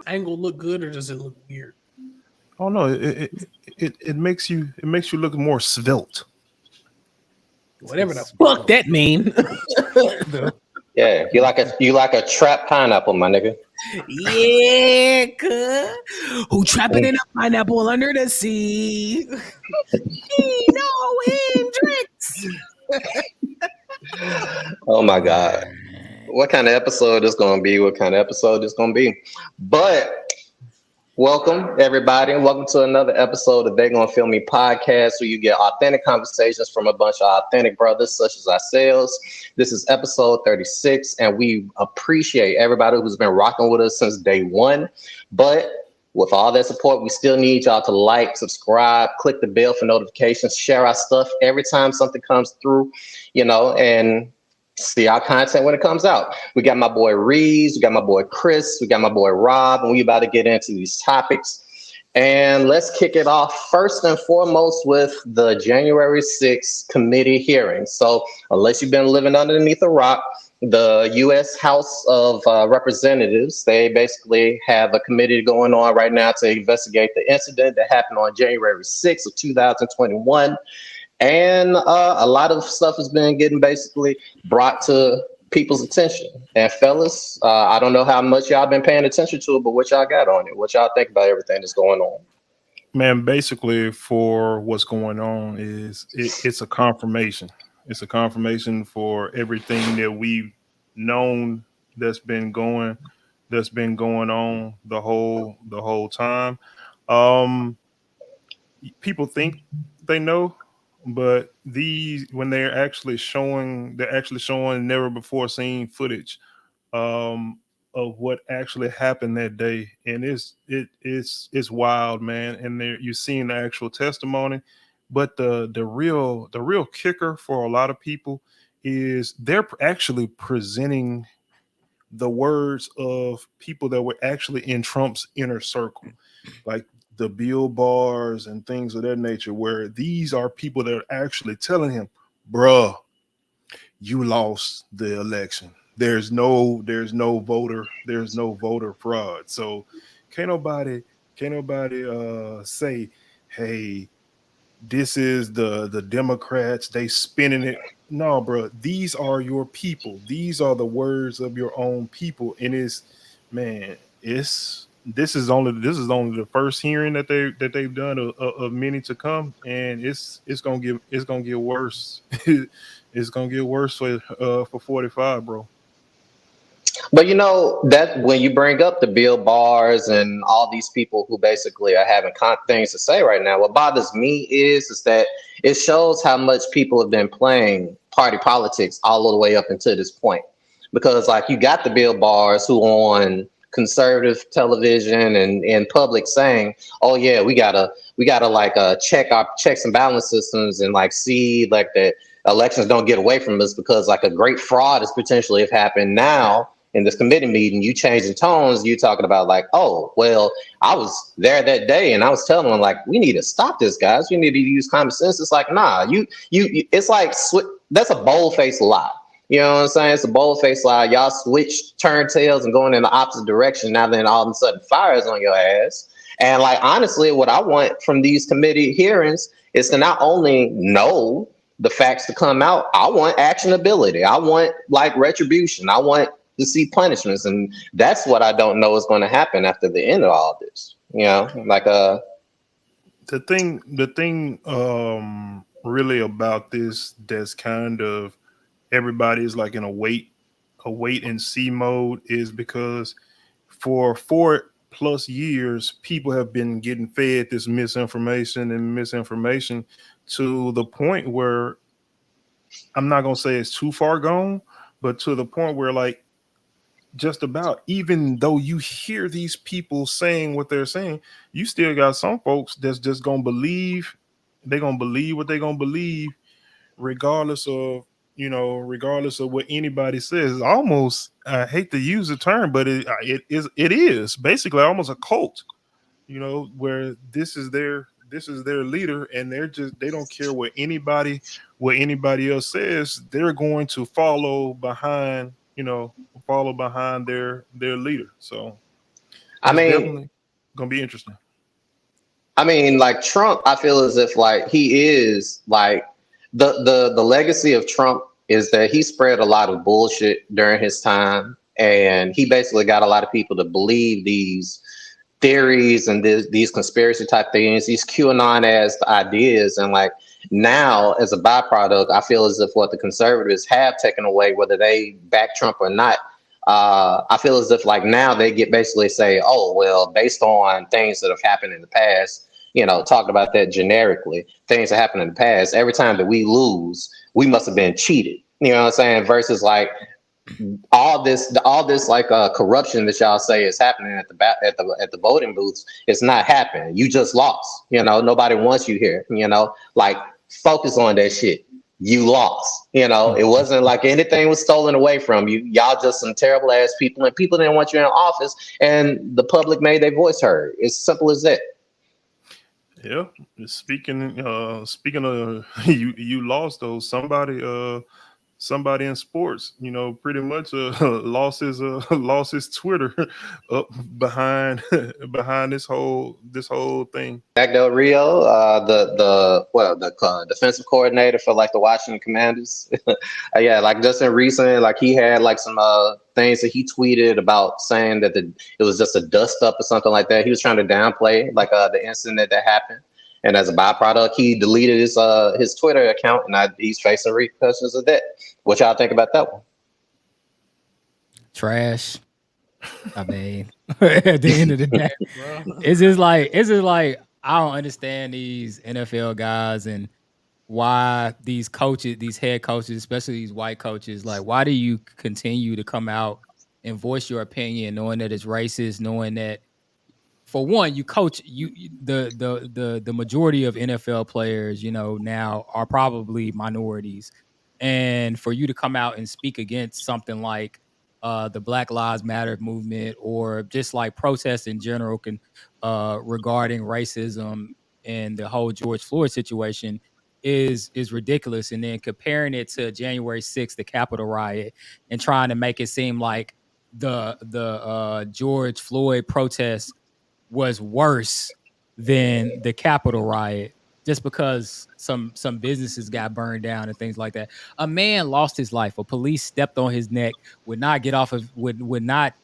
angle look good or does it look weird? Oh no, it makes you look more svelte. Whatever the It's fuck that mean. Yeah, you like a trapped pineapple, my nigga. Yeah, cuz. Who trapping in a pineapple under the sea? No Hendrix. Oh my God. What kind of episode is gonna be? What kind of episode is gonna be? But welcome everybody, and welcome to another episode of They Gonna Feel Me podcast, where you get authentic conversations from a bunch of authentic brothers such as ourselves. This is episode 36, and we appreciate everybody who's been rocking with us since day one. But with all that support, we still need y'all to like, subscribe, click the bell for notifications, share our stuff every time something comes through, and see our content when it comes out. We got my boy Reeves, we got my boy Chris, we got my boy Rob, and we about to get into these topics. And let's kick it off first and foremost with the January 6th committee hearing. So, unless you've been living underneath a rock, the U.S. House of Representatives, they basically have a committee going on right now to investigate the incident that happened on January 6th of 2021. And a lot of stuff has been getting basically brought to people's attention. And fellas, I don't know how much y'all been paying attention to it, but what y'all got on it? What y'all think about everything that's going on? Man, basically, for what's going on is it's a confirmation. It's a confirmation for everything that we've known that's been going on the whole time. Um, People think they know, but these when they're actually showing never before seen footage um of what actually happened that day, and it's wild, man. And there you're seeing the actual testimony, but the real kicker for a lot of people is they're actually presenting the words of people that were actually in Trump's inner circle, like the Bill Bars and things of that nature, where these are people that are actually telling him, bruh, you lost the election. There's no voter fraud. So can't nobody say, hey, this is the Democrats, they spinning it. No, bro, these are your people. These are the words of your own people. And man, it's this is only the first hearing that they've done of many to come, and it's gonna get worse. It's gonna get worse for 45, bro. But that when you bring up the Bill Bars and all these people who basically are having things to say right now, what bothers me is that it shows how much people have been playing party politics all the way up until this point. Because like you got the Bill Bars who on conservative television and in public saying, "Oh yeah, we gotta like check our checks and balance systems and like see like that elections don't get away from us because like a great fraud is potentially have happened now." In this committee meeting, you changing tones. You talking about like, oh, well, I was there that day, and I was telling them like, we need to stop this, guys. We need to use common sense. It's like, nah, it's like that's a bold faced lie. You know what I'm saying? It's a bold faced lie. Y'all switch turntails and going in the opposite direction. Now then, all of a sudden, fire is on your ass. And like, honestly, what I want from these committee hearings is to not only know the facts to come out. I want actionability. I want like retribution. I want to see punishments, and that's what I don't know is going to happen after the end of all this. Like The thing really about this that's kind of everybody's like in a wait and see mode is because for 4+ years people have been getting fed this misinformation to the point where I'm not gonna say it's too far gone, but to the point where like just about even though you hear these people saying what they're saying, you still got some folks that's just gonna believe they're gonna believe what they're gonna believe regardless of regardless of what anybody says. It's almost, I hate to use the term, but it is basically almost a cult, where this is their leader, and they don't care what anybody else says. They're going to follow behind their leader. So I It's mean, definitely gonna be interesting. like Trump, I feel as if like he is like the legacy of Trump is that he spread a lot of bullshit during his time, and he basically got a lot of people to believe these theories and these conspiracy type things, these QAnon ass ideas, and like now as a byproduct, I feel as if what the conservatives have taken away, whether they back Trump or not. I feel as if like now they get basically say, oh well, based on things that have happened in the past, talking about that generically, things that happened in the past. Every time that we lose, we must have been cheated. You know what I'm saying? Versus like all this like corruption that y'all say is happening at the voting booths. It's not happening. You just lost. Nobody wants you here. Like focus on that shit. You lost. It wasn't like anything was stolen away from you. Y'all just some terrible ass people, and people didn't want you in office, and the public made their voice heard. It's simple as that. Yeah. Speaking of you lost though. Somebody in sports, pretty much lost his Twitter up behind behind this whole thing. Jack Del Rio, the defensive coordinator for like the Washington Commanders. Yeah, like just in recent, like he had like some things that he tweeted about saying that it was just a dust up or something like that. He was trying to downplay like the incident that happened, and as a byproduct, he deleted his Twitter account, and he's facing repercussions of that. What y'all think about that one? Trash. I mean, at the end of the day, it's just like I don't understand these NFL guys and why these coaches, these head coaches, especially these white coaches, like why do you continue to come out and voice your opinion, knowing that it's racist, knowing that for one, you coach the majority of NFL players, now are probably minorities, and for you to come out and speak against something like the Black Lives Matter movement or just like protests in general regarding racism and the whole George Floyd situation is ridiculous. And then comparing it to January 6th, the Capitol riot, and trying to make it seem like the George Floyd protests was worse than the Capitol riot just because some businesses got burned down and things like that. A man lost his life. A police stepped on his neck, would not get off of would not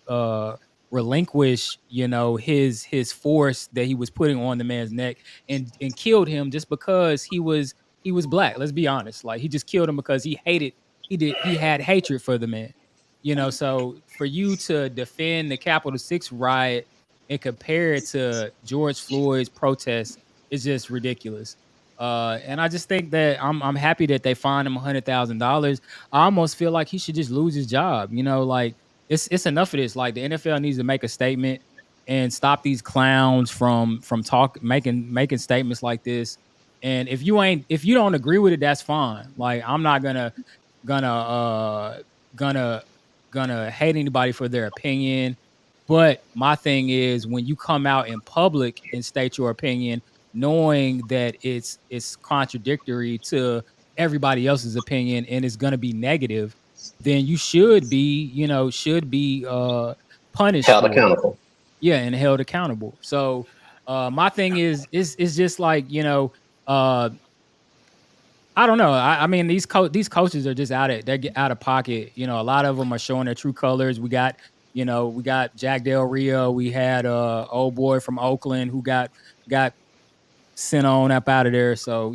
relinquish, his force that he was putting on the man's neck and killed him just because he was black. Let's be honest. Like he just killed him because he had hatred for the man. So for you to defend the Capitol 6 riot and compare it to George Floyd's protest is just ridiculous. And I just think that I'm happy that they fined him $100,000. I almost feel like he should just lose his job. Like it's enough of this. Like the NFL needs to make a statement and stop these clowns from making statements like this. And if you don't agree with it, that's fine. Like I'm not gonna gonna gonna hate anybody for their opinion. But my thing is when you come out in public and state your opinion, knowing that it's contradictory to everybody else's opinion and it's gonna be negative, then you should be punished Held for it. accountable. Yeah, and held accountable. So my thing is just like, uh I don't know. I mean, these coaches are just they get out of pocket. A lot of them are showing their true colors. We got Jack Del Rio. We had old boy from Oakland who got sent on up out of there. So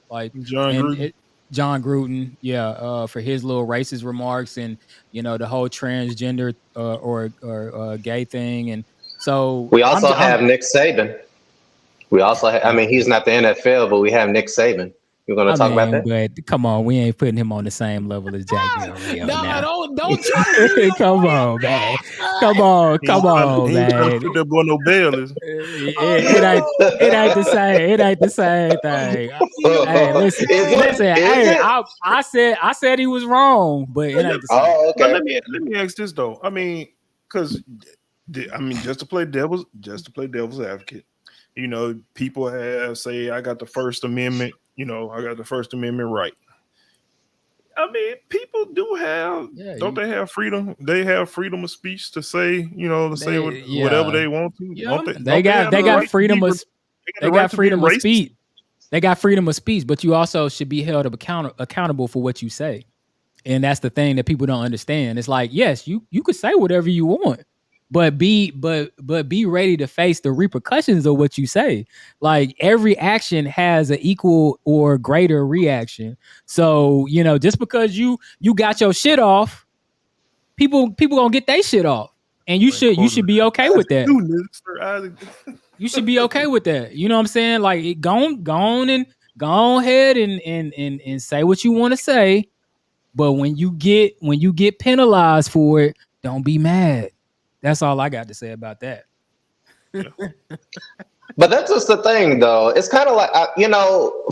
like John and Gruden. it, John Gruden, yeah, for his little racist remarks and the whole transgender or gay thing. And so We I'm also I'm have Nick Saban. We also, I mean, he's not the NFL, but we have Nick Saban. You're going to I talk about mean, that? but come on, we ain't putting him on the same level as Jack Del Rio Nah, now. don't try to do your Come boy on, up there. man. Come on, He ain't come trying to, on, he ain't trying to man. put that boy no bail. Is It ain't the same. It ain't the same thing. Hey, listen, Is it? listen. Is Hey, it? I said he was wrong, but it ain't the same. Oh, but okay. let me ask this though. I mean, because just to play devil's advocate, people have say I got the First Amendment. I got the First Amendment right. I mean, people do have, Yeah, don't they have freedom? They have freedom of speech to say, to say they whatever yeah. they want to. Yeah. They got they got freedom of they got they the right got to be freedom of racist? speech. They got freedom of speech, but you also should be held accountable for what you say. And that's the thing that people don't understand. It's like, yes, you could say whatever you want, but be ready to face the repercussions of what you say. Like every action has an equal or greater reaction. So, just because you got your shit off, people gonna get their shit off. And you Like should quoting be okay with Isaac that. Newton, Sir Isaac. You should be okay with that. You know what I'm saying? Like go on and go ahead and say what you want to say. But when you get penalized for it, don't be mad. That's all I got to say about that. Yeah. But that's just the thing, though. It's kind of like,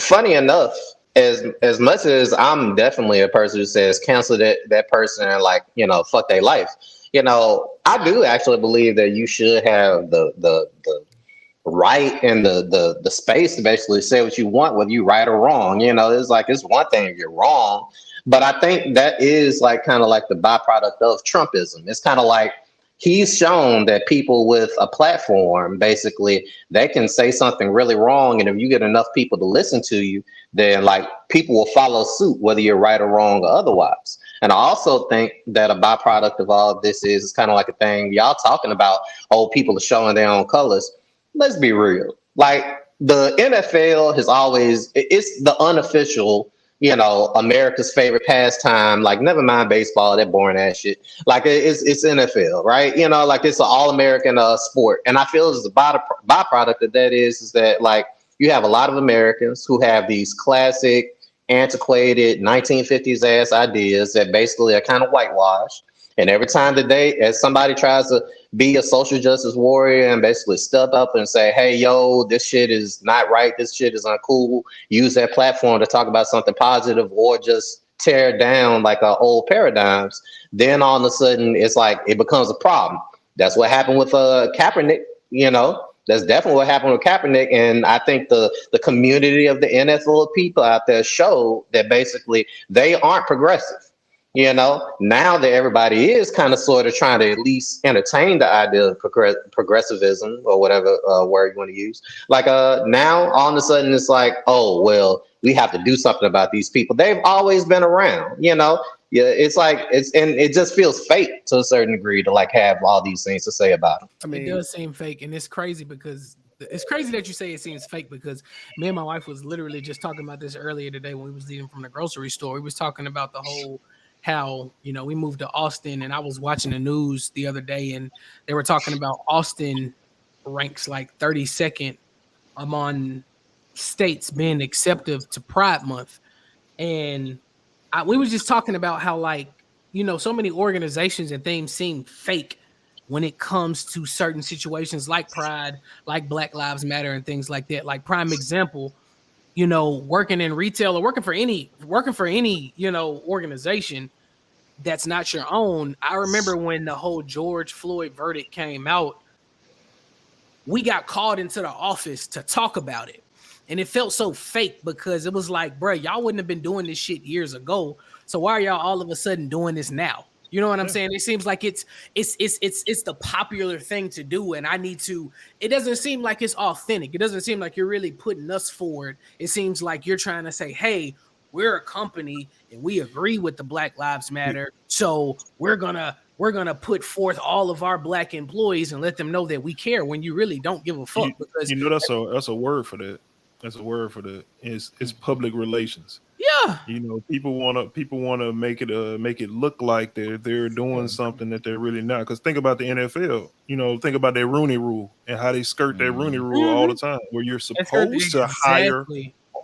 funny enough, as much as I'm definitely a person who says cancel that person and like, fuck their life. I do actually believe that you should have the right and the space to basically say what you want, whether you right or wrong. It's like it's one thing if you're wrong, but I think that is like kind of like the byproduct of Trumpism. It's kind of like he's shown that people with a platform basically they can say something really wrong, and if you get enough people to listen to you, then like people will follow suit, whether you're right or wrong or otherwise. And I also think that a byproduct of all of this is it's kind of like a thing y'all talking about. Oh, people are showing their own colors. Let's be real. Like the NFL has always, it's the unofficial, America's favorite pastime. Like never mind baseball, that boring ass shit. Like it's NFL, right? Like it's an all American sport. And I feel as the byproduct of that is that like you have a lot of Americans who have these classic, antiquated 1950s ass ideas that basically are kind of whitewashed. And every time that as somebody tries to be a social justice warrior and basically step up and say, hey, yo, this shit is not right. This shit is uncool. Use that platform to talk about something positive or just tear down like old paradigms. Then all of a sudden it's like it becomes a problem. That's what happened with Kaepernick, That's definitely what happened with Kaepernick. And I think the community of the NFL people out there show that basically they aren't progressive. Now that everybody is kind of sort of trying to at least entertain the idea of progressivism or whatever word you want to use. Like now all of a sudden it's like, oh, well, we have to do something about these people. They've always been around, Yeah, it's like and it just feels fake to a certain degree to like have all these things to say about them. It does seem fake, and it's crazy because it's crazy that you say it seems fake because me and my wife was literally just talking about this earlier today when we was leaving from the grocery store. We was talking about the whole how we moved to Austin, and I was watching the news the other day, and they were talking about Austin ranks like 32nd among states being acceptive to Pride Month, and we was just talking about how like so many organizations and things seem fake when it comes to certain situations like Pride, like Black Lives Matter, and things like that. Like prime example, working in retail or working for any organization that's not your own. I remember when the whole George Floyd verdict came out, we got called into the office to talk about it. And it felt so fake because it was like, bro, y'all wouldn't have been doing this shit years ago. So why are y'all all of a sudden doing this now? You know what I'm saying? It seems like it's the popular thing to do, and it doesn't seem like it's authentic. It doesn't seem like you're really putting us forward. It seems like you're trying to say, hey, we're a company and we agree with the Black Lives Matter. So we're gonna put forth all of our Black employees and let them know that we care when you really don't give a fuck. Because that's a word for that. That's a word for that. It's public relations. Yeah. People wanna make it look like they're doing something that they're really not. Because think about the NFL. Think about their Rooney Rule and how they skirt that Rooney Rule all the time, where you're supposed to hire.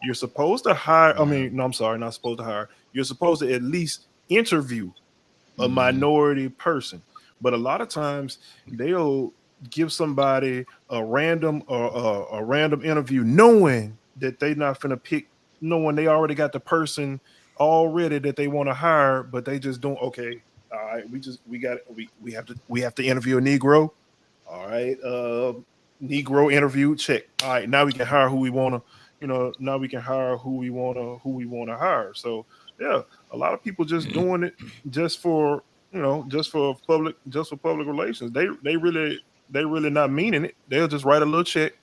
You're supposed to hire. I mean, no, I'm sorry, not supposed to hire. You're supposed to at least interview a minority person. But a lot of times they'll give somebody a random interview, knowing that they're not gonna pick, knowing they already got the person already that they want to hire, but they just don't. Okay, all right, we have to interview a Negro. All right, Negro interview check. All right, now we can hire who we want to. now we can hire who we wanna hire. So yeah, a lot of people just doing it just for just for public relations. They really not meaning it. They'll just write a little check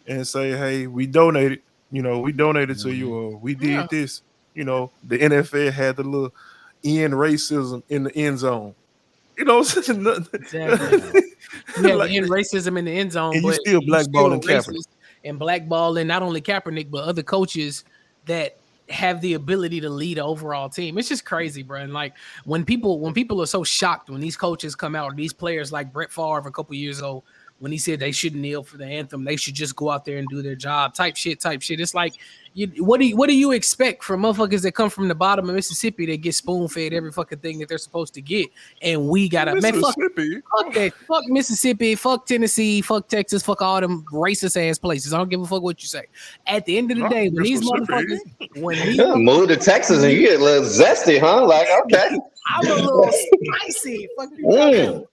and say, hey, we donated to you, or we Yeah. did this. The NFL had the little end racism in the end zone. Exactly. Yeah, Like, the end racism in the end zone, and you but still you still blackballing Kaepernick. racist and blackballing not only Kaepernick but other coaches that have the ability to lead an overall team. It's just crazy, bro. And like when people are so shocked when these coaches come out, these players like Brett Favre a couple years ago when he said they shouldn't kneel for the anthem, they should just go out there and do their job. Type shit. It's like, what do you expect from motherfuckers that come from the bottom of Mississippi that get spoon fed every fucking thing that they're supposed to get, and we gotta Mississippi. fuck that, fuck Mississippi, fuck Tennessee, fuck Texas, fuck all them racist ass places. I don't give a fuck what you say. At the end of the day, when these motherfuckers, move to Texas and you get a little zesty, huh? Like, okay, I'm a little spicy. Fuck you talking about?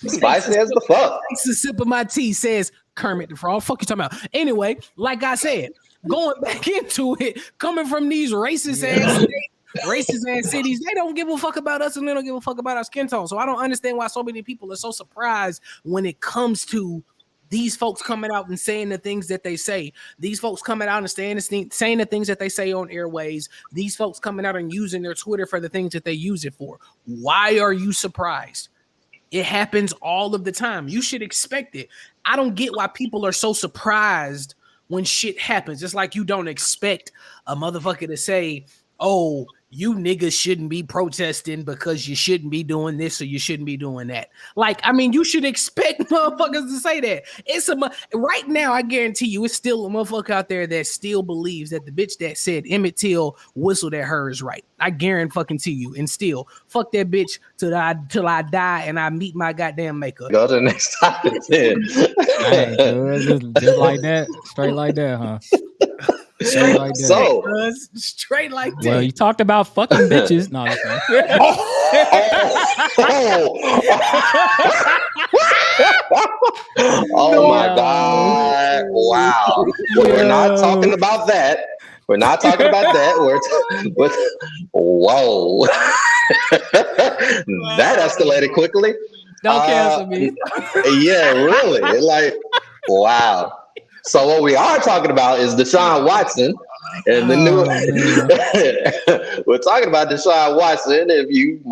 Spicy as the fuck. Takes a sip of my tea, says Kermit the Frog. Fuck you talking about? Anyway, like I said, going back into it, coming from these racist ass cities, they don't give a fuck about us and they don't give a fuck about our skin tone. So I don't understand why so many people are so surprised when it comes to these folks coming out and saying the things that they say. These folks coming out and saying the things that they say on airways. These folks coming out and using their Twitter for the things that they use it for. Why are you surprised? It happens all of the time. You should expect it. I don't get why people are so surprised when shit happens. It's like you don't expect a motherfucker to say, oh, you niggas shouldn't be protesting because you shouldn't be doing this or you shouldn't be doing that. Like, I mean, you should expect motherfuckers to say that. Right now, I guarantee you, it's still a motherfucker out there that still believes that the bitch that said Emmett Till whistled at her is right. I guarantee you. And still, fuck that bitch till I die and I meet my goddamn maker. Go to the next topic. Hey, just like that, straight like that, huh? Straight like that. So, straight like that. Well, you talked about fucking bitches. No, oh my God. Wow. We're not talking about that. We're not talking about that. Whoa. That escalated quickly. don't cancel me. Yeah, really. Like, wow. So what we are talking about is Deshaun Watson and the new. We're talking about Deshaun Watson. If you've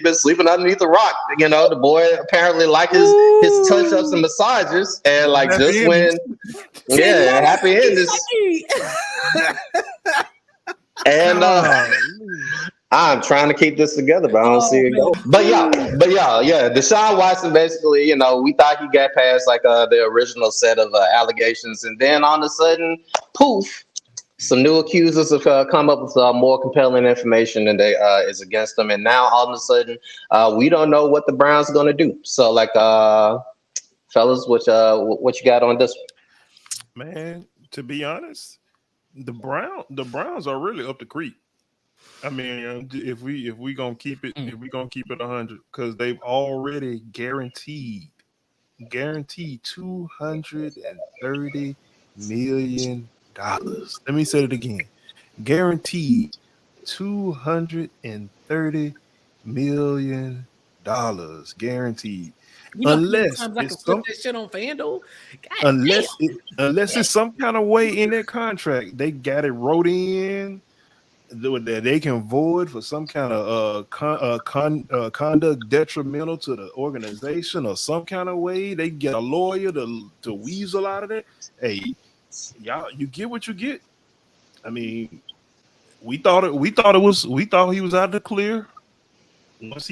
been sleeping underneath a rock, the boy apparently like his touch-ups and massages, and like Happy just when, happy endings. And I'm trying to keep this together, but I don't see it go. But yeah. Deshaun Watson, basically, we thought he got past like the original set of allegations, and then all of a sudden, poof, some new accusers have come up with more compelling information and they is against them, and now all of a sudden, we don't know what the Browns are going to do. So, like, fellas, what you got on this one? Man, to be honest, the Browns are really up the creek. I mean, if we gonna keep it 100, because they've already guaranteed $230 million. Let me say it again. Guaranteed $230 million. Guaranteed. Unless it's some that shit on FanDuel. unless it's some kind of way in their contract, they got it wrote in that they can void for some kind of conduct detrimental to the organization, or some kind of way they get a lawyer to weasel out of it. Hey, y'all, you get what you get. I mean, we thought he was out of the clear once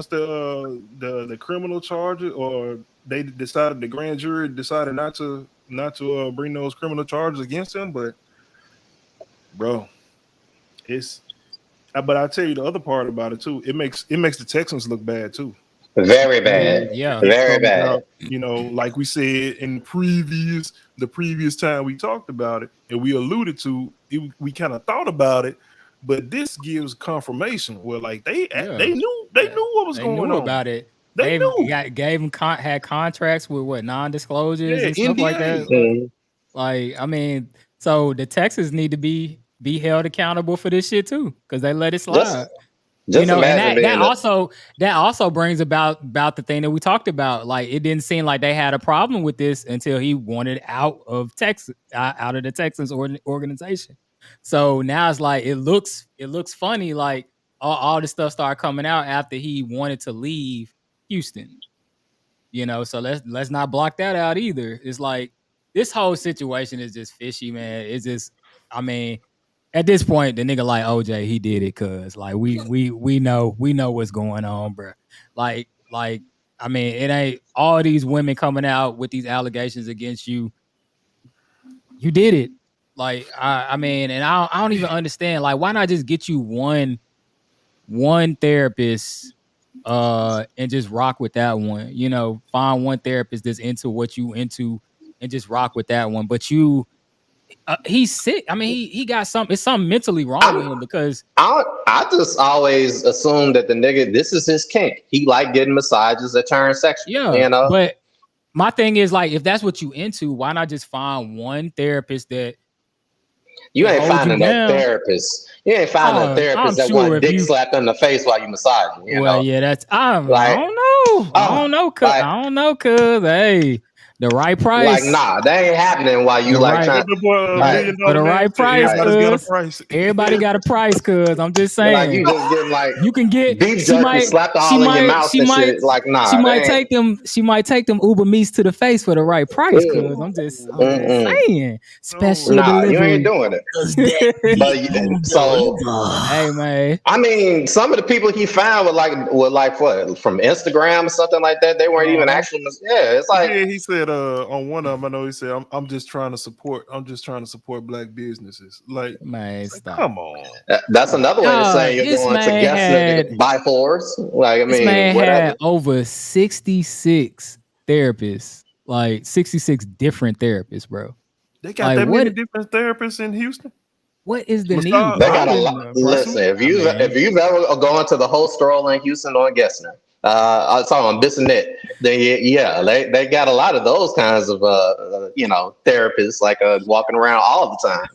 the criminal charges, or the grand jury decided not to bring those criminal charges against him. But bro, but I tell you the other part about it too. It makes the Texans look bad too. Very bad. Yeah, very bad. Like we said in the previous time we talked about it, and we alluded to it, we kind of thought about it, but this gives confirmation. Well, like they knew what was going on about it. They knew. Gave them had contracts with non-disclosures and stuff NDA. like that. Mm-hmm. Like, I mean, so the Texans need to be held accountable for this shit too, because they let it slide. Just And imagine being that also brings about the thing that we talked about. Like, it didn't seem like they had a problem with this until he wanted out of Texas, out of the Texans organization. So now it's like it looks funny. Like all this stuff started coming out after he wanted to leave Houston. So let's not block that out either. It's like this whole situation is just fishy, man. It's just, I mean, at this point, the nigga like OJ, he did it, cause like we know what's going on, bro. Like I mean, it ain't all these women coming out with these allegations against you. You did it. Like I mean, and I don't even understand. Like, why not just get you one therapist and just rock with that one? Find one therapist that's into what you into and just rock with that one. But he's sick. I mean, he got something. It's something mentally wrong with him, because I just always assume that the nigga, this is his kink. He like getting massages that turn sexual. Yeah, but my thing is, like, if that's what you into, why not just find one therapist that you ain't finding a therapist. You ain't finding a therapist that want dick slapped in the face while you massaging. Yeah, that's I don't know, cuz hey, the right price. Like, nah, that ain't happening while you trying for the right price. Everybody got a price, cuz I'm just saying. Like, you just getting like, you can get beef jerky slapped all in your mouth and shit. Like, nah, she might take them Uber meats to the face for the right price, cuz I'm just saying. Special delivery. You ain't doing it. But so, hey man, I mean, some of the people he found were like what, from Instagram or something like that. They weren't even actually. Yeah, it's like, he said on one of them, I know he said, I'm just trying to support black businesses. Like, man, stop. Come on. That's another way to say you're going to guest to buy fours. Like, I mean, this man had over 66 therapists, like 66 different therapists, bro. They got that many different therapists in Houston. What is the need? They got a lot. Listen, if you've ever gone to the whole stroll in Houston on Gessner, I saw on Bissonnette, they got a lot of those kinds of therapists, like walking around all the time.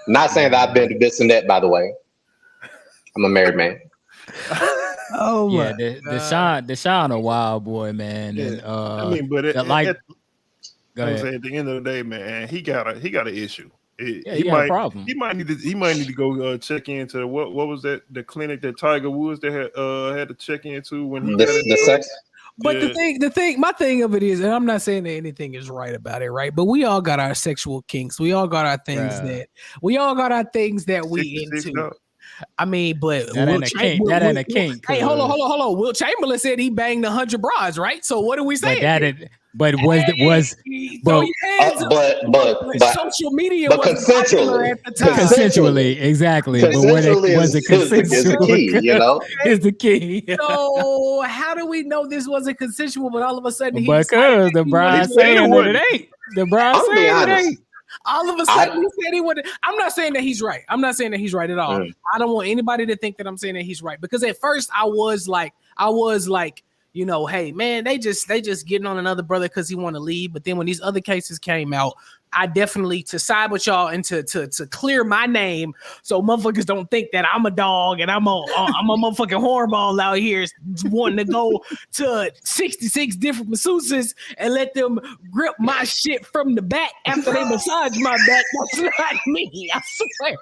Not saying that I've been to Bissonnette, by the way. I'm a married man. Oh yeah, Deshaun a wild boy, man. Yeah. And I mean, but at the end of the day, man, he got an issue. He got a problem. He might need to go check into what was that, the clinic that Tiger Woods had to check into when he got the sex. But my thing of it is, and I'm not saying that anything is right about it, right? But we all got our sexual kinks. We all got our things that we into. I mean, but that ain't a kink. Hey, hold on. Will Chamberlain said he banged 100 brides, right? So what are we saying? But social media but was popular at the time. Consensually, exactly. But was it consensual? Is the key. So how do we know this wasn't consensual? But all of a sudden, because the bride saying that it ain't. The bride saying it ain't. All of a sudden, he said he would. I'm not saying that he's right. I'm not saying that he's right at all. I don't want anybody to think that I'm saying that he's right, because at first I was like, hey man, they just getting on another brother because he want to leave. But then when these other cases came out, I definitely, to side with y'all and to clear my name so motherfuckers don't think that I'm a dog and I'm a motherfucking hornball out here wanting to go to 66 different masseuses and let them grip my shit from the back after they massage my back. That's not me. I swear.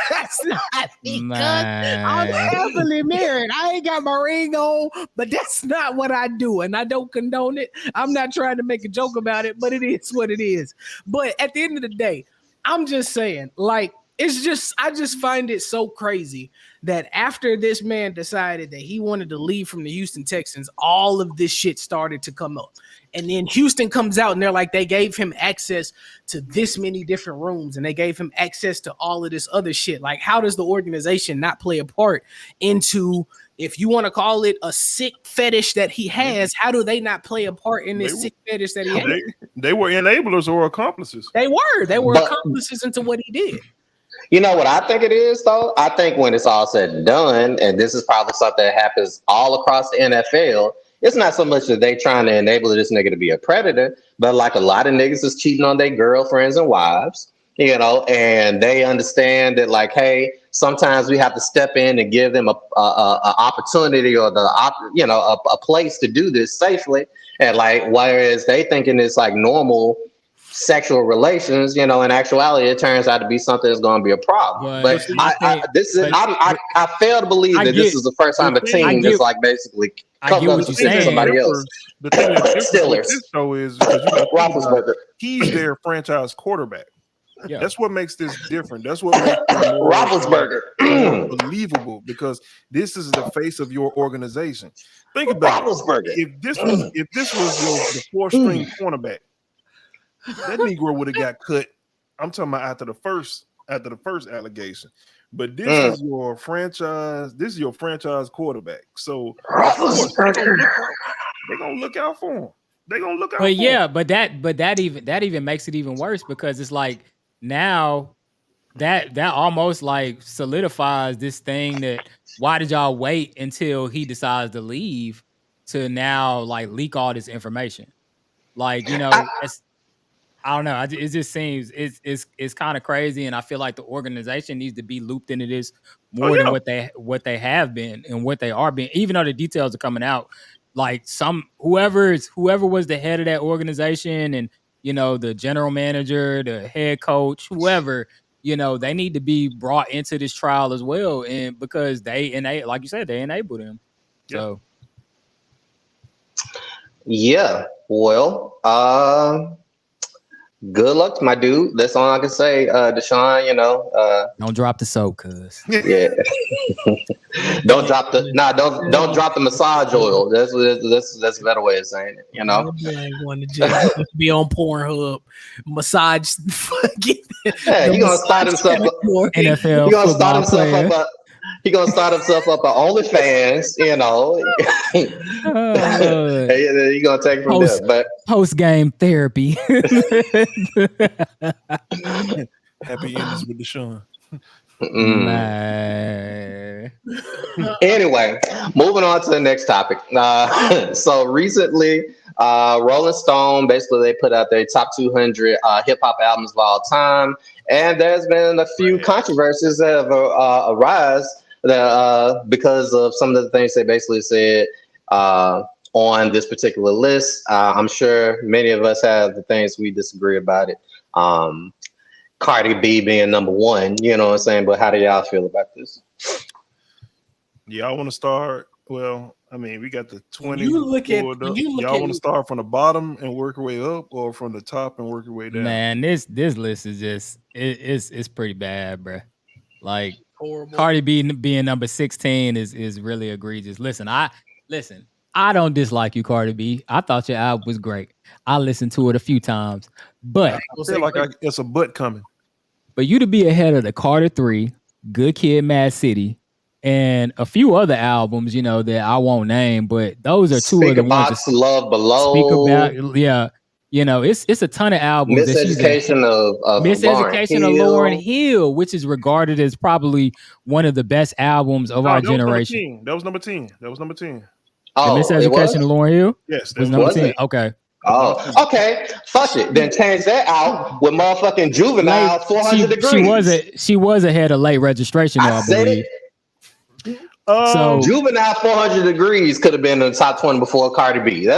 That's not me. I'm happily married. I ain't got my ring on, but that's not what I do. And I don't condone it. I'm not trying to make a joke about it, but it is what it is. But at the end of the day, I'm just saying, like, I just find it so crazy that after this man decided that he wanted to leave from the Houston Texans, all of this shit started to come up. And then Houston comes out and they're like, they gave him access to this many different rooms and they gave him access to all of this other shit. Like, how does the organization not play a part into, if you want to call it a sick fetish that he has, how do they not play a part in this sick fetish that he has? They were enablers or accomplices. They were accomplices into what he did. You know what I think it is, though? I think when it's all said and done, and this is probably something that happens all across the NFL, it's not so much that they trying to enable this nigga to be a predator, but like a lot of niggas is cheating on their girlfriends and wives, you know, and they understand that like, hey, sometimes we have to step in and give them a opportunity or a place to do this safely. And like, whereas they thinking it's like normal sexual relations, you know, in actuality, it turns out to be something that's going to be a problem. But I fail to believe that this is the first time a team that's like basically comes up to somebody else. The thing that's different with this though is because you got Roethlisberger. He's their franchise quarterback. Yeah. That's what makes this different. That's what makes it more believable because this is the face of your organization. Think about it. If this was the fourth string cornerback, that Negro would have got cut. I'm talking about after the first allegation. But this is your franchise. This is your franchise quarterback. So of course, they're gonna look out for him. They're gonna look out. But yeah, but that even makes it even worse because it's like now that almost like solidifies this thing that why did y'all wait until he decides to leave to now like leak all this information? Like, you know, I don't know. It just seems it's kind of crazy, and I feel like the organization needs to be looped into this more than what they have been and what they are being. Even though the details are coming out, like whoever was the head of that organization, and you know the general manager, the head coach, whoever, you know, they need to be brought into this trial as well, and because they like you said, they enabled him. So yeah, well, good luck to my dude. That's all I can say. Deshaun, you know, don't drop the soap, cuz. Yeah. don't drop the massage oil. That's a better way of saying it, you know. Be on Pornhub, massage fucking. Yeah, he gonna start himself up. NFL He gonna start himself up on OnlyFans, you know. He gonna take from there. But post game therapy. Happy endings with Deshaun. Anyway, moving on to the next topic. So recently, Rolling Stone basically they put out their top 200 hip hop albums of all time, and there's been a few controversies that have arisen because of some of the things they basically said on this particular list. I'm sure many of us have the things we disagree about it. Cardi B being number one, you know what I'm saying? But how do y'all feel about this? Y'all want to start? Well, I mean, we got the 20. Y'all want to start from the bottom and work your way up, or from the top and work your way down? Man, this list is just it's pretty bad, bro. Like horrible. Cardi B being number 16 is really egregious. Listen, I don't dislike you, Cardi B. I thought your album was great. I listened to it a few times, but I feel like it's a butt coming. But you to be ahead of the Carter 3, Good Kid, Mad City, and a few other albums, you know, that I won't name, but those are two of the ones. Love Below. Speak about, yeah. You know, it's a ton of albums. Miseducation of Lauryn Hill, which is regarded as probably one of the best albums of our generation. That was number 10. Oh, Miseducation of Lauryn Hill? Yes. Was number 10. Okay. Oh, okay. Fuck it. Then change that out with motherfucking Juvenile 400 Degrees. She was ahead of Late Registration, though, I believe. So Juvenile 400 Degrees could have been in the top 20 before Cardi B.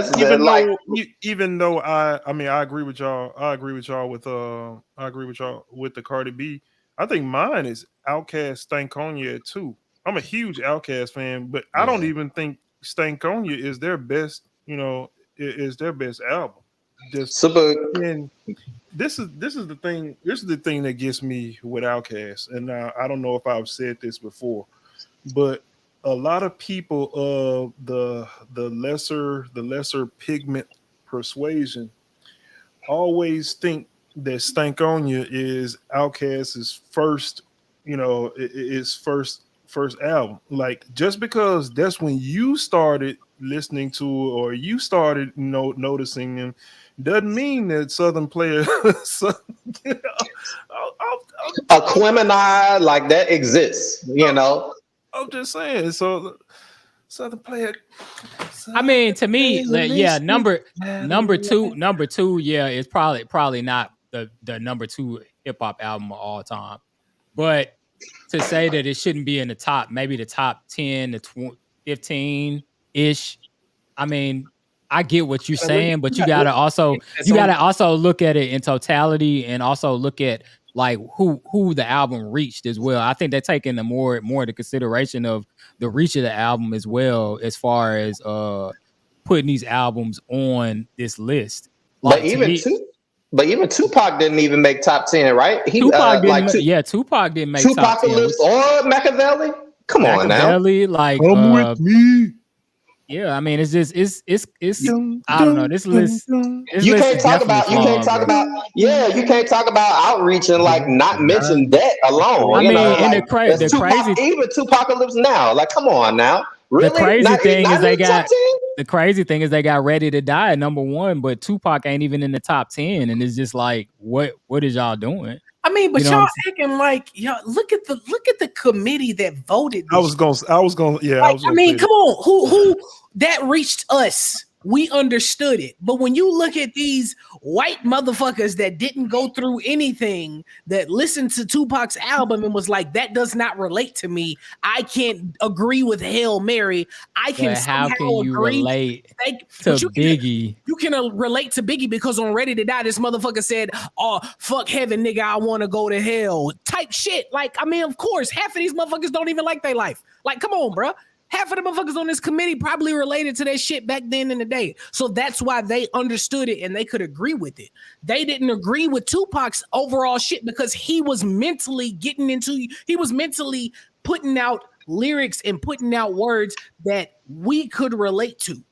Even though I agree with y'all. I agree with y'all with the Cardi B. I think mine is Outkast Stankonia at 2. I'm a huge Outkast fan, but I don't even think Stankonia is their best, is their best album. This is the thing. This is the thing that gets me with Outkast, and I don't know if I've said this before, but a lot of people of the lesser pigment persuasion always think that Stankonia is Outkast's first, his first album. Like, just because that's when you started listening to or you started noticing him doesn't mean that Southern Player Aquemini like that exists, I'm just saying. So Southern Player I mean, to me, yeah, number two, yeah, it's probably not the number 2 hip hop album of all time. But to say that it shouldn't be in the top, maybe the top 10 to 15 ish. I mean, I get what you're saying, but you gotta also look at it in totality and also look at like who the album reached as well. I think they're taking the more into consideration of the reach of the album as well, as far as putting these albums on this list. But Like to even me, Tupac didn't even make top 10, right? He Tupac didn't. like Tupac didn't make top 10. Tupacalypse or Machiavelli. Come on now. Machiavelli, like Come with me. yeah, I mean, it's just it's I don't know. This list, You can't talk about outreach and like not mention that alone. I mean, like, and the crazy even Tupacalypse now. Like, come on now. Really? The crazy thing is they they got Ready to Die at number 1, but Tupac ain't even in the top 10, and it's just like, what is y'all doing? I mean, but y'all acting like y'all look at the committee that voted. I was gonna I mean, come on, who that reached us? We understood it. But when you look at these white motherfuckers that didn't go through anything, that listened to Tupac's album and was like, that does not relate to me. I can't agree with Hail Mary. I can how can you agree relate to Biggie? You can relate to Biggie because on Ready to Die, this motherfucker said, oh, fuck heaven, nigga, I want to go to hell. Type shit. Like, I mean, of course, half of these motherfuckers don't even like their life. Like, come on, bro. Half of the motherfuckers on this committee probably related to that shit back then in the day. So that's why they understood it and they could agree with it. They didn't agree with Tupac's overall shit because he was mentally putting out lyrics and putting out words that we could relate to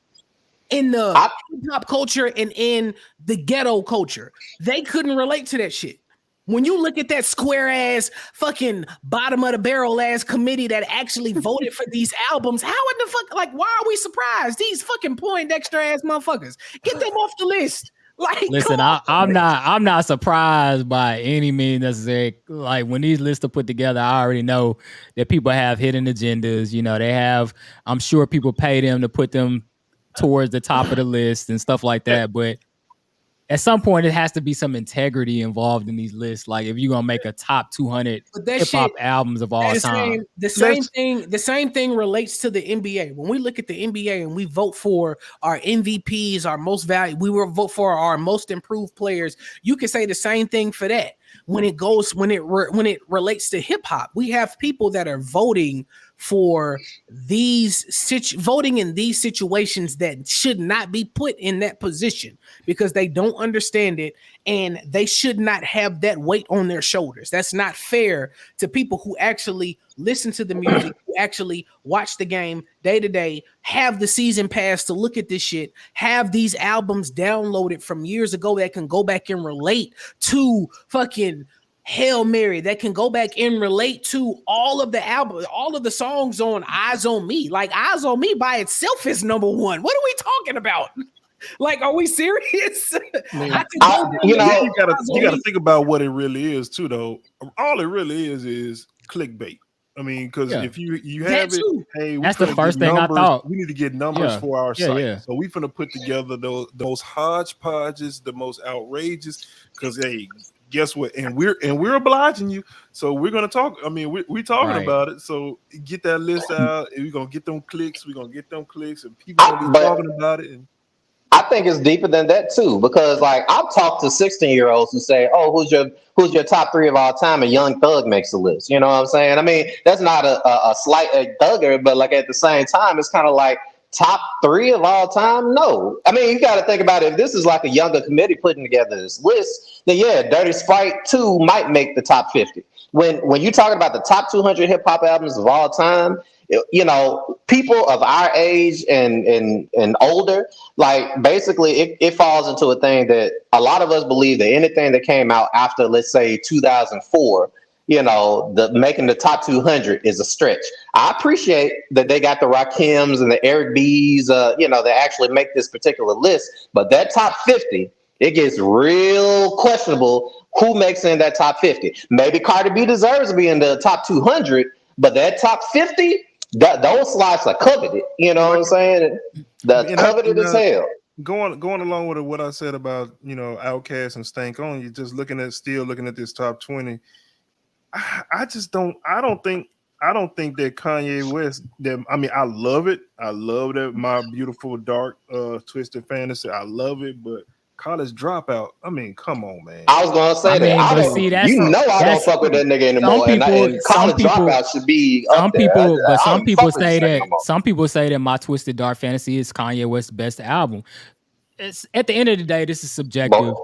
in the hip-hop culture and in the ghetto culture. They couldn't relate to that shit. When you look at that square ass fucking bottom of the barrel ass committee that actually voted for these albums, how in the fuck, like, why are we surprised? These fucking Poindexter ass motherfuckers, get them off the list. Like, listen, I'm not surprised by any means necessary. Like when these lists are put together, I already know that people have hidden agendas. You know, they have. I'm sure people pay them to put them towards the top of the list and stuff like that, but at some point, it has to be some integrity involved in these lists. Like if you're gonna make a top 200 hip hop albums of all time, the same thing relates to the NBA. When we look at the NBA and we vote for our MVPs, our most valuable, we will vote for our most improved players. You can say the same thing for that. When it relates to hip hop, we have people that are voting for voting in these situations that should not be put in that position because they don't understand it and they should not have that weight on their shoulders. That's not fair to people who actually listen to the music, who actually watch the game day to day, have the season pass to look at this shit, have these albums downloaded from years ago that can go back and relate to fucking Hail Mary, that can go back and relate to all of the albums, all of the songs on Eyes on Me. Like Eyes on Me by itself is number 1. What are we talking about? Like, are we serious? You gotta think about what it really is too, though. All it really is clickbait. I mean, because if you have it, hey, that's the first thing I thought. We need to get numbers for our site. Yeah. So we finna put together those hodgepodges, the most outrageous. Because hey, guess what? And we're obliging you. So we're gonna talk. I mean, we're talking about it. So get that list out, and we're gonna get them clicks. We're gonna get them clicks, and people gonna be talking about it. And I think it's deeper than that too, because like I've talked to 16-year-olds who say, "Oh, who's your top 3 of all time?" And Young Thug makes the list. You know what I'm saying? I mean, that's not a slight thugger, but like at the same time, it's kind of like top 3 of all time. No, I mean you got to think about it. If this is like a younger committee putting together this list, then yeah, Dirty Sprite 2 might make the top 50. When you're talking about the top 200 hip hop albums of all time, you know, people of our age and older, like basically it falls into a thing that a lot of us believe that anything that came out after, let's say 2004, you know, making the top 200 is a stretch. I appreciate that they got the Rakims and the Eric B's, you know, that actually make this particular list, but that top 50, it gets real questionable who makes in that top 50. Maybe Cardi B deserves to be in the top 200, but that top 50, those slots are coveted. You know what I'm saying? That's coveted as hell. Going along with what I said about Outkast and Stank On, you're just looking at this top 20. I don't think that Kanye West. I love it. I love that My Beautiful Dark Twisted Fantasy. I love it, but College Dropout. I mean, come on, man. I was gonna say that. I don't fuck with that nigga anymore. And College Dropout should be up there. Some people say that My Twisted Dark Fantasy is Kanye West's best album. It's at the end of the day, this is subjective.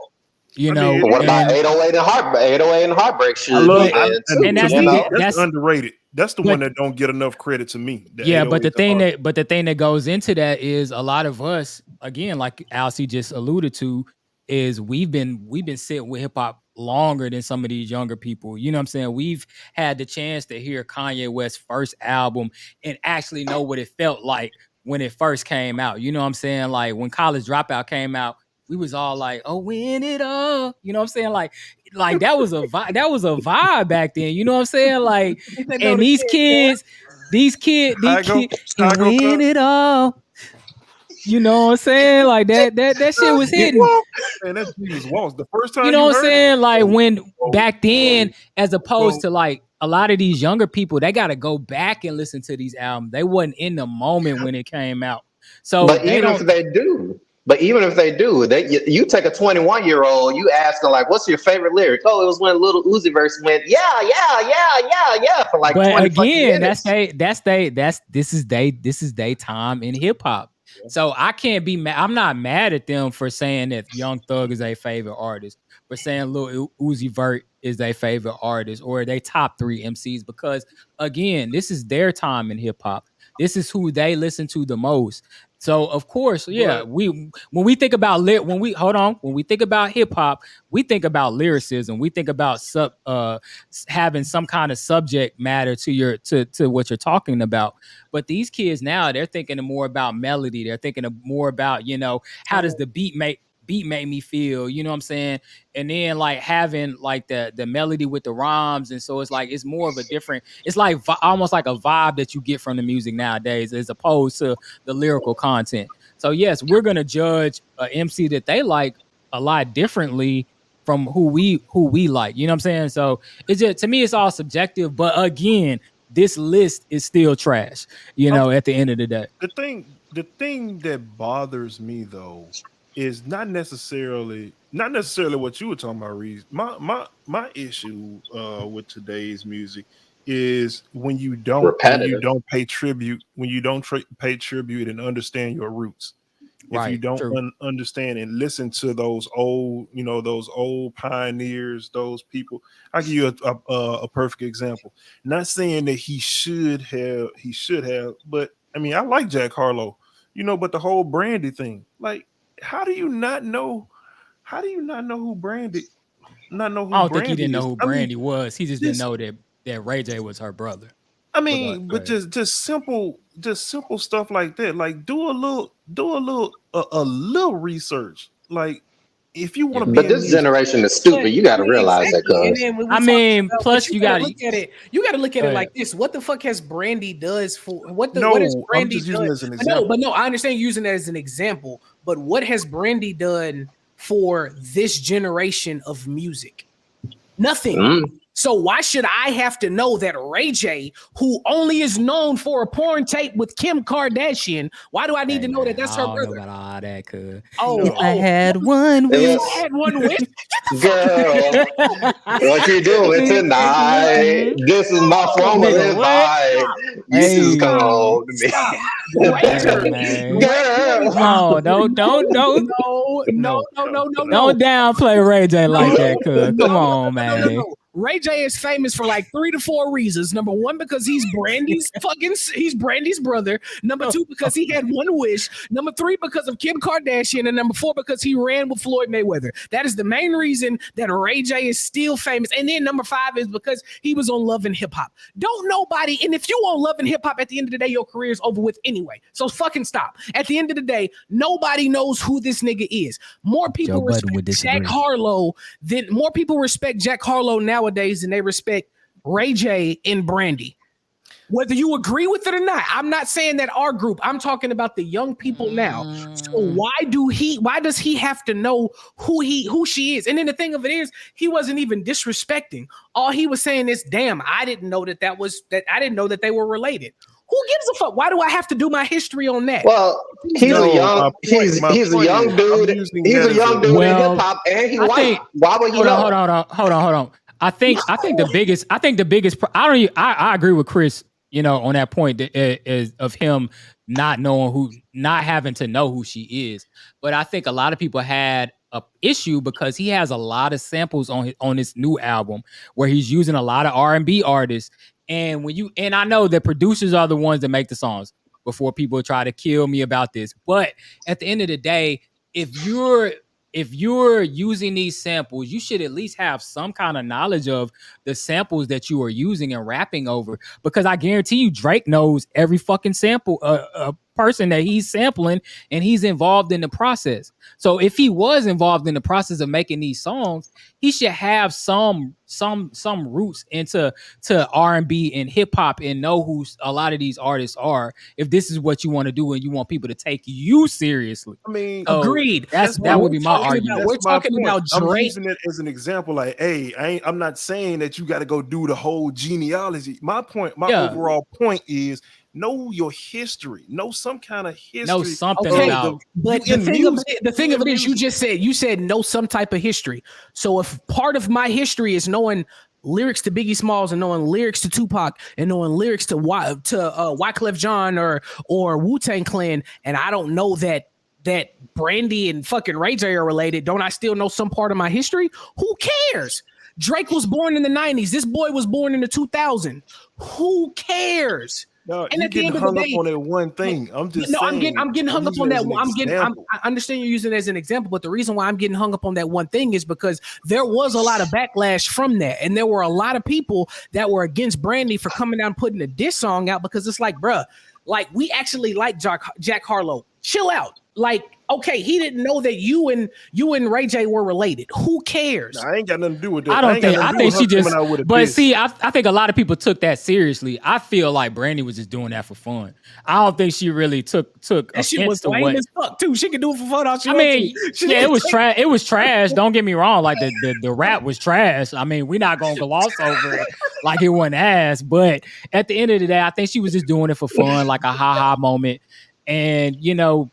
What about 808 and Heartbreak? That's underrated. That's the one that don't get enough credit to me. But the thing that goes into that is a lot of us, again, like Alcee just alluded to, is we've been sitting with hip hop longer than some of these younger people. You know what I'm saying? We've had the chance to hear Kanye West's first album and actually know what it felt like when it first came out. You know what I'm saying? Like when College Dropout came out, we was all like, "Oh, win it all." You know what I'm saying? Like that was a vibe back then. You know what I'm saying? Like, and these kids win it all. You know what I'm saying? Like that shit was hidden. Man, that's Jesus Waltz. The first time you know what I'm saying? Like when back then, as opposed to like a lot of these younger people, they got to go back and listen to these albums. They wasn't in the moment when it came out. So, but even if they do, you take a 21-year-old, you ask them like, "What's your favorite lyric?" Oh, it was when Little Uzi Vert went, "Yeah," for like. But 20 again, minutes. this is they time in hip hop. So I can't be mad. I'm not mad at them for saying that Young Thug is their favorite artist, for saying Lil Uzi Vert is their favorite artist, or they top 3 MCs, because again, this is their time in hip hop. This is who they listen to the most. So of course, when we think about when we think about hip hop, we think about lyricism. We think about having some kind of subject matter to what you're talking about. But these kids now, they're thinking more about melody. They're thinking more about, how does the beat make me feel, you know what I'm saying? And then like having like the melody with the rhymes. And so it's like, it's more of a different, it's like almost like a vibe that you get from the music nowadays, as opposed to the lyrical content. So yes, we're going to judge a MC that they like a lot differently from who we like, you know what I'm saying? So it's just, to me, it's all subjective. But again, this list is still trash, at the end of the day. The thing that bothers me though is not necessarily what you were talking about, Reese. My issue with today's music is when you don't pay tribute and understand your roots. If you don't understand and listen to those old pioneers, those people. I'll give you a perfect example. Not saying that he should have, but I mean, I like Jack Harlow, but the whole Brandy thing, like, how do you not know who Brandy? I don't think he didn't know who Brandy was. He just didn't know that Ray J was her brother. I mean, but just simple stuff like that. Like do a little research. Like if you want to be. But this generation is stupid. You got to realize that, cuz. I mean, plus you got to look at it. You got to look at it like this. What the fuck has Brandy does for what is Brandy I'm just using done? as an example. No, I understand using that as an example. But what has Brandy done for this generation of music? Nothing. So why should I have to know that Ray J, who only is known for a porn tape with Kim Kardashian, why do I need to know that that's her brother? About all that, cuz. If I had one wish. Girl, what you doing tonight? This is my form of advice. You just come home to me. Girl. No, don't downplay Ray J like that, cuz. Come on, man. No. Ray J is famous for like 3 to 4 reasons. Number 1, because he's Brandy's brother. Number 2, because he had one wish. Number 3, because of Kim Kardashian. And number 4, because he ran with Floyd Mayweather. That is the main reason that Ray J is still famous. And then number 5 is because he was on Love and Hip Hop. Don't nobody, and if you on Love and Hip Hop, at the end of the day, your career is over with anyway. So fucking stop. At the end of the day, nobody knows who this nigga is. More people respect Jack Harlow now nowadays than they respect Ray J and Brandy. whether you agree with it or not. I'm not saying that our group. I'm talking about the young people now. So why does he have to know who she is? And then the thing of it is, he wasn't even disrespecting. All he was saying is, "Damn, I didn't know that I didn't know that they were related." Who gives a fuck? Why do I have to do my history on that? Well, he's a young dude. He's a young dude in hip hop, and he white. Why would you know? Hold on. I think the biggest. I agree with Chris. On that point is of him not having to know who she is. But I think a lot of people had a issue because he has a lot of samples on his new album where he's using a lot of R&B artists. And I know that producers are the ones that make the songs before people try to kill me about this. But at the end of the day, if you're using these samples, you should at least have some kind of knowledge of the samples that you are using and rapping over. Because I guarantee you, Drake knows every fucking sample, person that he's sampling, and he's involved in the process. So if he was involved in the process of making these songs, he should have some roots into R&B and hip hop and know who a lot of these artists are. If this is what you want to do and you want people to take you seriously, I mean, agreed. That would be my argument. We're talking about Drake. I'm using it as an example. Like, hey, I'm not saying that you got to go do the whole genealogy. My overall point is, know your history. Know some kind of history. Know something about. But the thing of it is, you said know some type of history. So if part of my history is knowing lyrics to Biggie Smalls and knowing lyrics to Tupac and knowing lyrics to Wyclef Jean or Wu-Tang Clan, and I don't know that Brandy and fucking Ray J are related, don't I still know some part of my history? Who cares? Drake was born in the 90s. This boy was born in the 2000s. Who cares? No, and at the end of the day, on that one thing. I'm getting hung up on that. I understand you're using it as an example, but the reason why I'm getting hung up on that one thing is because there was a lot of backlash from that, and there were a lot of people that were against Brandy for coming out and putting a diss song out, because it's like, bruh, like, we actually like Jack Harlow. Chill out. Like, okay, he didn't know that you and Ray J were related. Who cares? I ain't got nothing to do with that. I think she just. But see, I think a lot of people took that seriously. I feel like Brandy was just doing that for fun. I don't think she really took. That shit was lame as fuck too. She could do it for fun. It was trash. It was trash. Don't get me wrong. Like the rap was trash. I mean, we're not gonna gloss over it like it wasn't ass. But at the end of the day, I think she was just doing it for fun, like a ha moment. And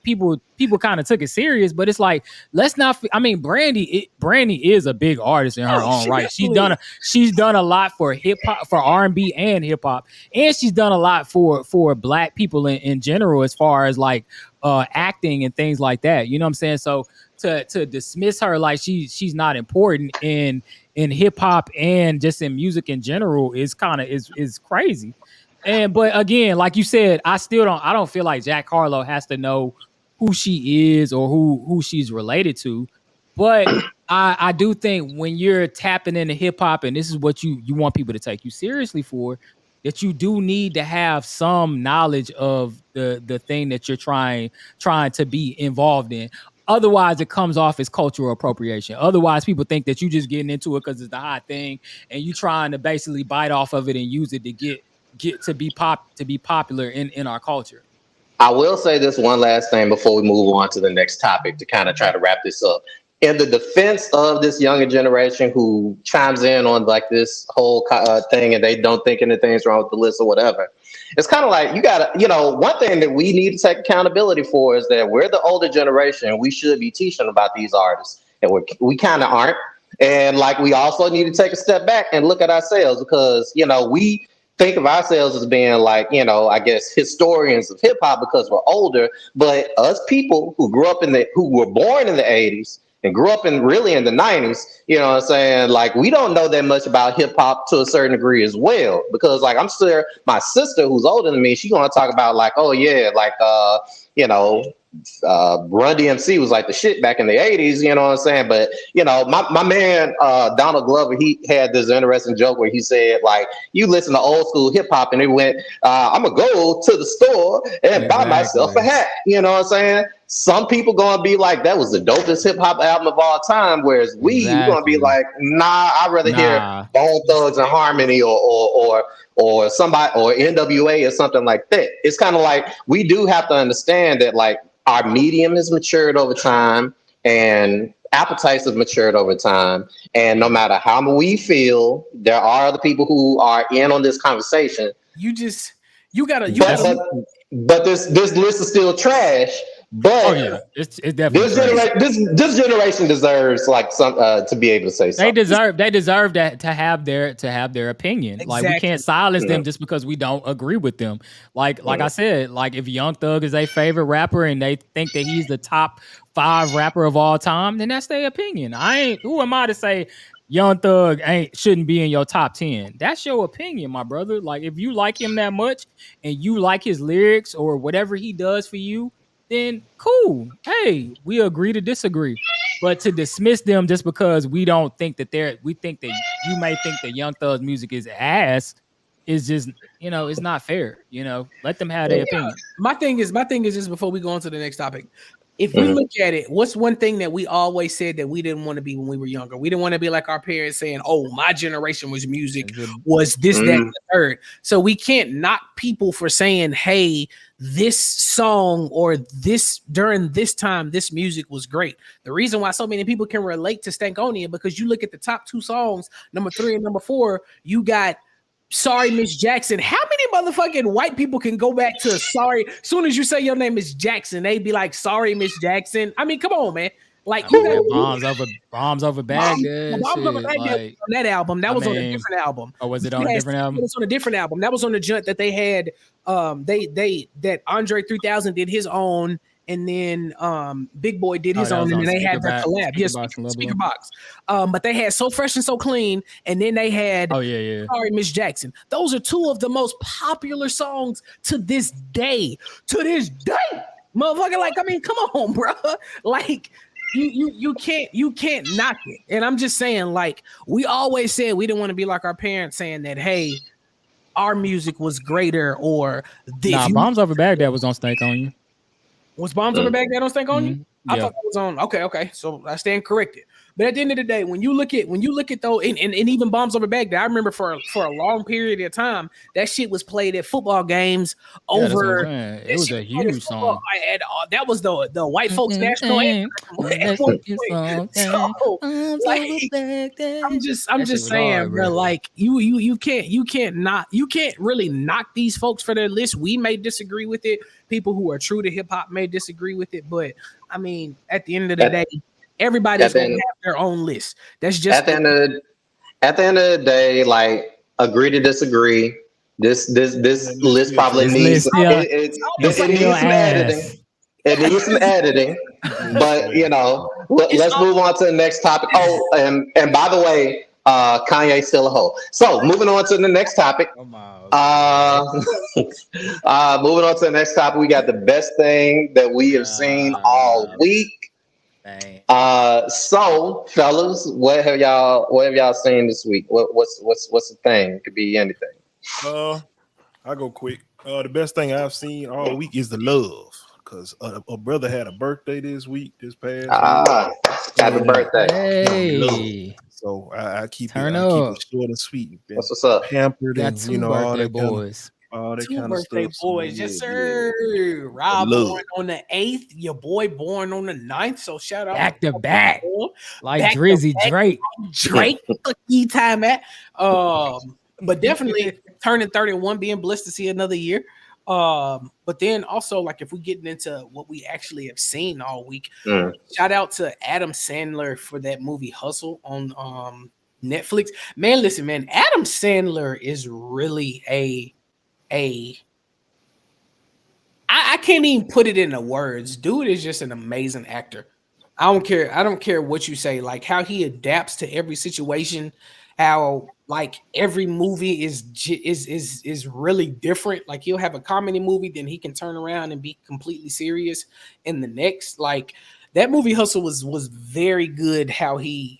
people kind of took it serious, but it's like, let's not. I mean, Brandy is a big artist in her own right. She's done a lot for hip hop, for R&B and hip hop, and she's done a lot for Black people in general, as far as like acting and things like that. You know what I'm saying? So to dismiss her like she's not important in hip hop and just in music in general is crazy. But again, like you said, I don't feel like Jack Harlow has to know who she is or who she's related to. But I do think when you're tapping into hip hop and this is what you want people to take you seriously for, that you do need to have some knowledge of the thing that you're trying to be involved in. Otherwise, it comes off as cultural appropriation. Otherwise, people think that you just getting into it because it's the hot thing and you trying to basically bite off of it and use it to get to be popular in our culture. I will say this one last thing before we move on to the next topic to kind of try to wrap this up. In the defense of this younger generation who chimes in on like this whole thing and they don't think anything's wrong with the list or whatever, it's kind of like, you gotta, one thing that we need to take accountability for is that we're the older generation. We should be teaching about these artists, and we kind of aren't. And like, we also need to take a step back and look at ourselves, because we think of ourselves as being like, I guess historians of hip hop because we're older, but us people who who were born in the 80s and grew up really in the 90s, you know what I'm saying? Like, we don't know that much about hip hop to a certain degree as well, because like, I'm sure my sister who's older than me, she's going to talk about like, oh yeah, like, Run DMC was like the shit back in the 80s, you know what I'm saying? But my man Donald Glover, he had this interesting joke where he said, like, you listen to old school hip hop and he went, I'm gonna go to the store and buy myself a hat, you know what I'm saying? some people gonna be like, that was the dopest hip hop album of all time. Whereas we gonna be Exactly. like, nah, I'd rather hear Nah. Bone Thugs and Harmony or somebody or NWA or something like that. It's kind of like we do have to understand that like our medium has matured over time and appetites have matured over time. And no matter how we feel, there are other people who are in on this conversation. You gotta. But this list is still trash. But Oh yeah, it's definitely trash. this generation deserves like some to be able to say something. They deserve that to have their opinion. Like we can't silence them just because we don't agree with them. Like I said, like if Young Thug is their favorite rapper and they think that he's the top 5 rapper of all time, then that's their opinion. Who am I to say Young Thug shouldn't be in your top 10? That's your opinion, my brother. Like if you like him that much and you like his lyrics or whatever he does for you, then cool. Hey, we agree to disagree. But to dismiss them just because we don't think that we think that you may think that Young Thug's music is ass is just, it's not fair. Let them have their opinion. My thing is just before we go on to the next topic. If we look at it, what's one thing that we always said that we didn't want to be when we were younger? We didn't want to be like our parents saying, "Oh, my generation was music was this, that, and the third." So we can't knock people for saying, "Hey, this song or this during this time, this music was great." The reason why so many people can relate to Stankonia because you look at the top 2 songs, number 3 and number 4, you got Sorry, Miss Jackson. How many motherfucking white people can go back to sorry? As soon as you say your name is Jackson, they be like, "Sorry, Miss Jackson." I mean, come on, man. Like you got bombs over Baghdad. Bombs over Baghdad on that album. That was on a different album. Oh, was it on a different album? It was on a different album. That was on the joint that they had. That Andre 3000 did his own. And then Big Boy did his own, and then they had their collab. Yes, Speaker Box. But they had So Fresh and So Clean, and then they had Sorry, Miss Jackson. Those are 2 of the most popular songs to this day. To this day, motherfucker. Like, I mean, come on, bro. Like, you can't knock it. And I'm just saying, like, we always said we didn't want to be like our parents saying that, hey, our music was greater or this. Nah, Bombs Over Baghdad was on Stankonia. Was Bombs Over Baghdad on Stankonia? I thought that was on. Okay. So I stand corrected. But at the end of the day, when you look at though, and even Bombs Over Baghdad, I remember for a long period of time that shit was played at football games over. It was a huge song. That was the white folks national anthem. I'm just saying, bro. Like you can't really knock these folks for their list. We may disagree with it. People who are true to hip hop may disagree with it, but I mean, at the end of the day, everybody's gonna have their own list. That's just at the end of the day, like agree to disagree. This list probably needs some editing. It needs some editing, but let's move on to the next topic. Oh, and by the way, Kanye's still a hoe. So moving on to the next topic. Moving on to the next topic, we got the best thing that we have seen all week. So fellas, what have y'all seen this week? What's the thing? It could be anything. I go quick. The best thing I've seen all week is the love, because a brother had a birthday this past week. Happy birthday! Hey. So I keep Turn it short and sweet. What's up? Pampered Got and 2 all birthday that boys. All that 2 kind birthday of stuff. boys, yes sir. Rob born on the 8th, your boy born on the 9th. So shout out back to back, like back Drizzy Drake. Cookie time at. But definitely turning 31, being blessed to see another year. But then also, like, if we getting into what we actually have seen all week, shout out to Adam Sandler for that movie Hustle on Netflix. Man, listen, man, Adam Sandler is really I can't even put it into words. Dude is just an amazing actor. I don't care what you say, like how he adapts to every situation, how like every movie is really different. Like he'll have a comedy movie, then he can turn around and be completely serious in the next. Like that movie Hustle was very good. How he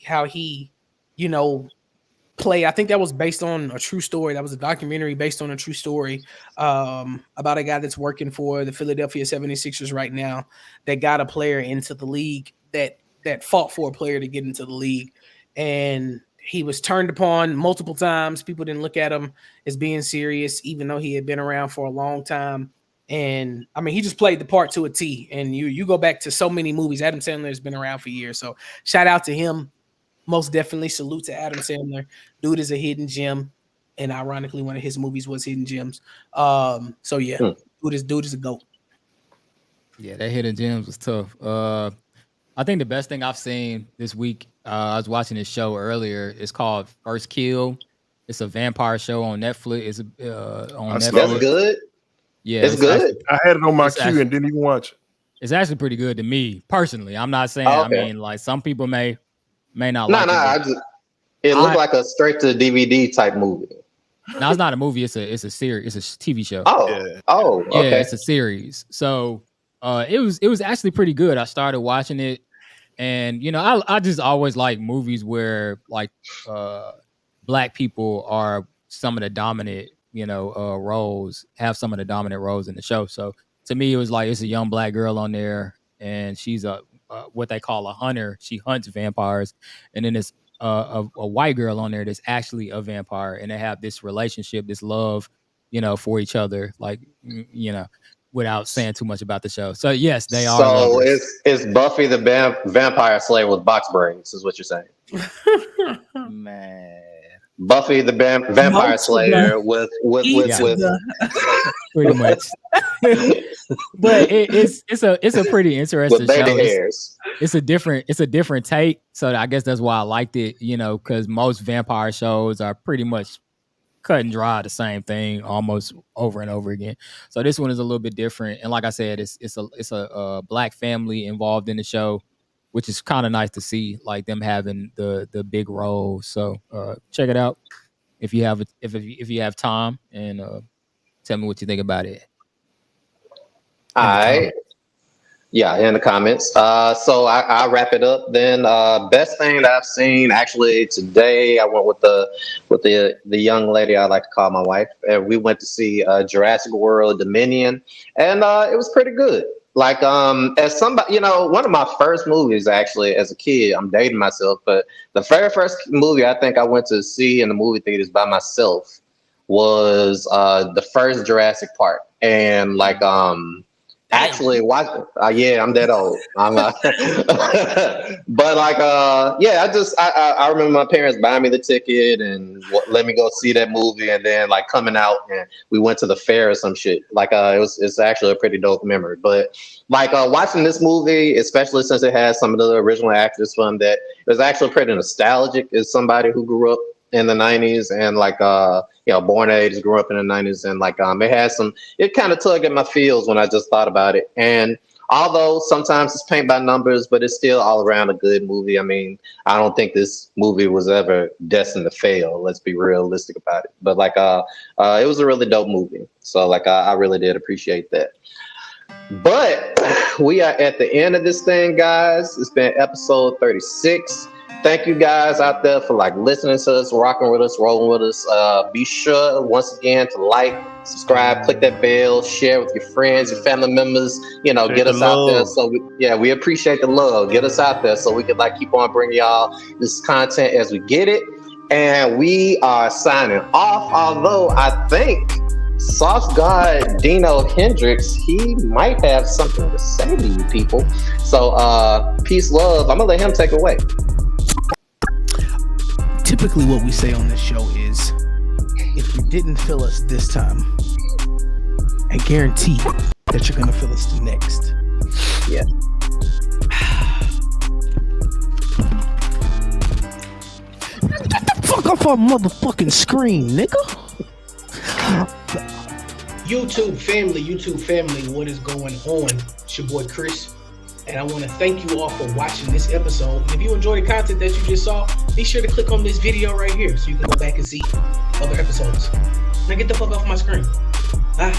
play. I think that was based on a true story. That was a documentary based on a true story about a guy that's working for the Philadelphia 76ers right now that got a player into the league that fought for a player to get into the league. And he was turned upon multiple times. People didn't look at him as being serious, even though he had been around for a long time. And I mean, he just played the part to a T. And you go back to so many movies. Adam Sandler has been around for years. So shout out to him. Most definitely salute to Adam Sandler. Dude is a hidden gem. And ironically, one of his movies was Hidden Gems. So yeah, dude is a GOAT. Yeah, that Hidden Gems was tough. I think the best thing I've seen this week, I was watching this show earlier. It's called First Kill. It's a vampire show on Netflix. It's on Netflix. That's good. Yeah, it's good. I had it on my queue and didn't even watch it. It's actually pretty good to me personally. I'm not saying. I mean, like some people may not like it. It looked like a straight to DVD type movie. No, it's not a movie. It's a series. It's a TV show. Okay. Yeah, it's a series. So it was actually pretty good. I started watching it, and you know, I just always like movies where like black people are some of the dominant, roles, have some of the dominant roles in the show. So to me, it was like it's a young black girl on there, and she's a what they call a hunter. She hunts vampires, and then it's a white girl on there that's actually a vampire, and they have this relationship, this love, for each other, like without saying too much about the show. So yes, they are. So it's Buffy the Vampire Slayer with box braids, is what you're saying. Man. Buffy the Vampire Slayer with pretty much. But it's a pretty interesting with baby show. Hairs. It's a different take. So I guess that's why I liked it, because most vampire shows are pretty much cut and dry the same thing almost over and over again. So this one is a little bit different. And like I said, it's a black family involved in the show, which is kind of nice to see, like them having the big role. So check it out if you have time, and tell me what you think about it. All right. Yeah, in the comments. So I'll wrap it up then. Best thing that I've seen actually today, I went with the young lady I like to call my wife, and we went to see Jurassic World Dominion, and it was pretty good. Like as somebody, one of my first movies actually as a kid, I'm dating myself, but the very first movie I think I went to see in the movie theaters by myself was the first Jurassic Park, and like actually watch yeah, I'm that old. I'm but like I remember my parents buying me the ticket and let me go see that movie, and then like coming out and we went to the fair or some shit. Like it's actually a pretty dope memory. But like watching this movie, especially since it has some of the original actors from that, it was actually pretty nostalgic as somebody who grew up in the 90s and like born age, grew up in the 90s, and like it kind of tugged at my feels when I just thought about it. And although sometimes it's paint by numbers, but it's still all around a good movie. I mean, I don't think this movie was ever destined to fail. Let's be realistic about it. But like it was a really dope movie. So like I really did appreciate that. But we are at the end of this thing, guys. It's been episode 36. Thank you guys out there for like listening to us, rocking with us, rolling with us. Be sure once again to like, subscribe, click that bell, share with your friends, your family members. Get us out there. So we appreciate the love. Get us out there so we can like keep on bringing y'all this content as we get it. And we are signing off. Although I think Sauce God Dino Hendrix, he might have something to say to you people. So peace, love. I'm gonna let him take it away. Typically what we say on this show is, if you didn't feel us this time, I guarantee that you're gonna feel us the next. Yeah. Get the fuck off our motherfucking screen, nigga. YouTube family, what is going on? It's your boy Chris, and I want to thank you all for watching this episode. If you enjoyed the content that you just saw, be sure to click on this video right here so you can go back and see other episodes. Now get the fuck off my screen. Bye.